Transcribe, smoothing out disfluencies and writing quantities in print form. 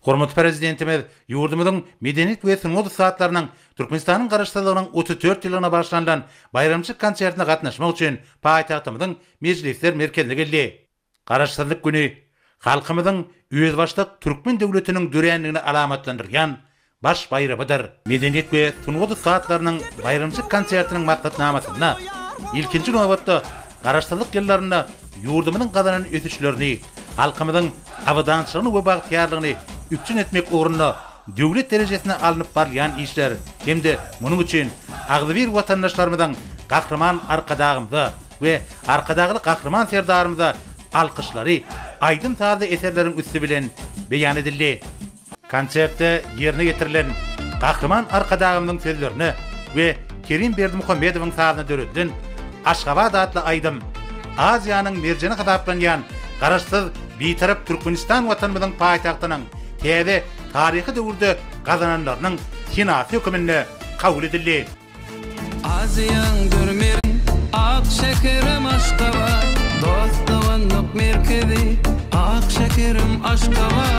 Hormat prezidentimiz yurdumyzyň medeniyet we syňgy saatlarynyň Türkmenistanyň garaşdyrlygynyň 34 ýylyna başlanýan bayramçyk konsertine gatnaşmak üçin paýtagtymyzyň mejlisler merkezine geldi. Garaşdyrlyk güni halkymyzyň özbaşlyk türkmen döwletiniň dörenligini alamatlandyrýan baş bayramydyr. Medeniyet we syňgy saatlarynyň bayramçyk konsertiniň maksatnamasyna ilkinji nowatda garaşdyrlyk ýyllarynda yurdumyzyň gazanan ötüşlerini, halkymyzyň awadançylygyny we bagtýarlygyny üpçün etmek uğruna döwlet derejesine alınıp barýan işler hemde munuň üçin agzy bir watandaşlarymyzyň gahrman arkadagymyza we arkadagyly gahrman serdarymyza alkyşlary aýdym tarzda eserleriň üstü bilen beýan edildi. Konsertde ýerine getirilen gahrman arkadagymyň sözlerini we Kerim Berdimuhammedowyň sazyna döredilden Aşgabat adly aýdym Aziýanyň merjeni hadaplanýan garaşsyz bitarap Türkmenistan watanymyzyň paýtagtynyň täze tarihi döwürde gazananlarynyň sinasy hökümine kabul edildi. Aziýaň görmerin ak şekerim Aşgabat, dostawanyk merkezi ak şekerim Aşgabat.